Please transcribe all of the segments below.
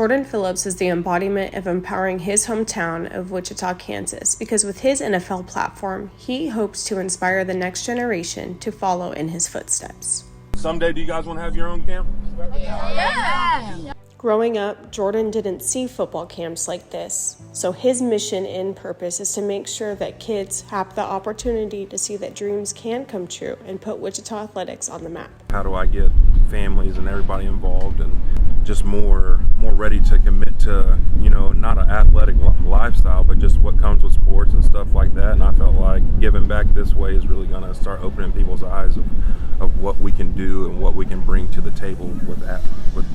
Jordan Phillips is the embodiment of empowering his hometown of Wichita, Kansas, because with his NFL platform, he hopes to inspire the next generation to follow in his footsteps. Someday, do you guys want to have your own camp? Yeah! Growing up, Jordan didn't see football camps like this, so his mission and purpose is to make sure that kids have the opportunity to see that dreams can come true and put Wichita athletics on the map. How do I get families and everybody involved and just more ready to commit to, not an athletic lifestyle, but just what comes with sports and stuff like that. And I felt like giving back this way is really going to start opening people's eyes of what we can do and what we can bring to the table with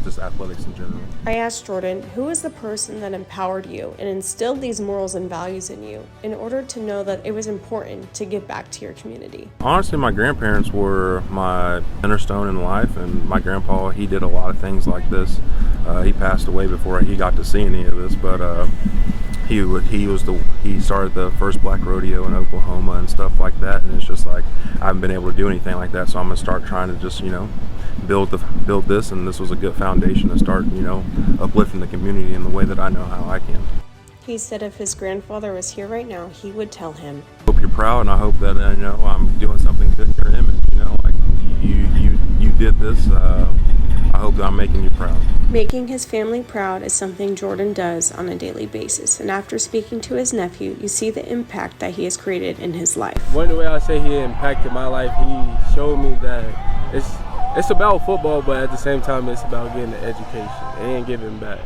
just athletics in general. I asked Jordan, who is the person that empowered you and instilled these morals and values in you in order to know that it was important to give back to your community? Honestly, my grandparents were my cornerstone in life, and my grandpa, he did a lot of things like this. He passed away before he got to see any of this, but he started the first black rodeo in Oklahoma and stuff like that, and it's just like I haven't been able to do anything like that, so I'm gonna start trying to just build this, and this was a good foundation to start uplifting the community in the way that I know how I can. He said if his grandfather was here right now, he would tell him, "Hope you're proud, and I hope that I'm doing something good in your image. Like you did this. I hope that I'm making you proud." Making his family proud is something Jordan does on a daily basis, and after speaking to his nephew, you see the impact that he has created in his life. One way I say he impacted my life, he showed me that it's about football, but at the same time it's about getting the education and giving back.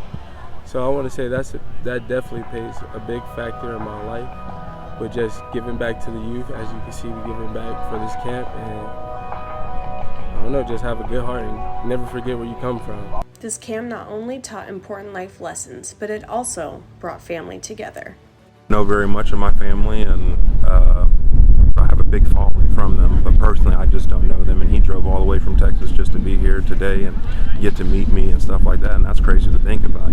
So I want to say that definitely plays a big factor in my life, but just giving back to the youth, as you can see me giving back for this camp, and I don't know, just have a good heart and never forget where you come from. This camp not only taught important life lessons, but it also brought family together. I know very much of my family, and I have a big following from them, but personally I just don't know them, and he drove all the way from Texas just to be here today and get to meet me and stuff like that, and that's crazy to think about,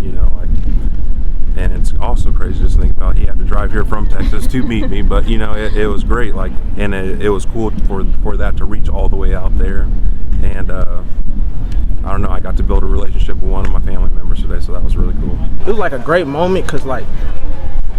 and it's also crazy just to think about he had to drive here from Texas to meet me, but it was great, and it was cool for that to reach all the way out there, and I don't know, I got to build a relationship with one of my family members today, so that was really cool. It was like a great moment because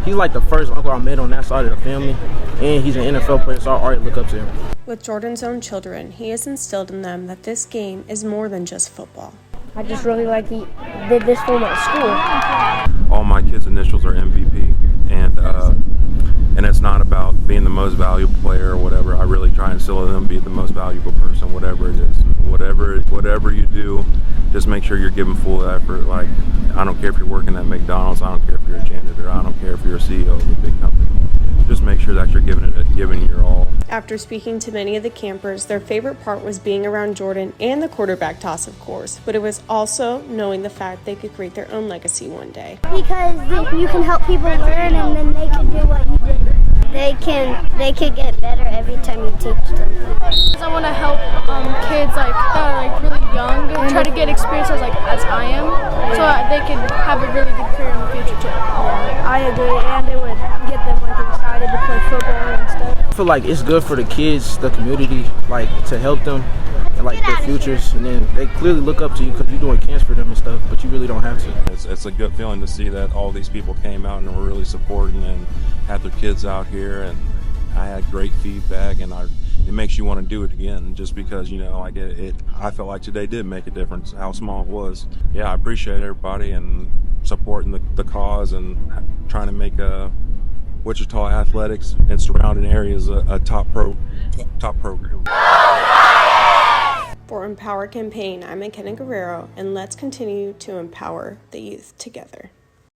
he's like the first uncle I met on that side of the family, and he's an NFL player, so I already look up to him. With Jordan's own children, he has instilled in them that this game is more than just football. I just really like he did this for my school. All my kids' initials are MVP, and it's not about being the most valuable player or whatever. I really try and instill in them be the most valuable person, whatever it is. Whatever you do, just make sure you're giving full effort. Like, I don't care if you're working at McDonald's, I don't care if you're a janitor, I don't care if you're a CEO of a big company. Just make sure that you're giving your all. After speaking to many of the campers, their favorite part was being around Jordan and the quarterback toss, of course, but it was also knowing the fact they could create their own legacy one day. Because you can help people learn, and then they can do what you did. They can get better every time you teach them. I want to help kids that are really young and try to get experience as I am, so that they can have a really good career in the future too. Yeah, I agree, and it would get them excited to play football and stuff. I feel like it's good for the kids, the community, to help them and their futures, and then they clearly look up to you because you're doing camps for them and stuff, but you really don't have to. It's a good feeling to see that all these people came out and were really supporting and had their kids out here, and I had great feedback, and it makes you want to do it again, just because I felt like today did make a difference, how small it was. Yeah, I appreciate everybody and supporting the cause and trying to make Wichita athletics and surrounding areas a top program. For Empower Campaign, I'm McKenna Guerrero, and let's continue to empower the youth together.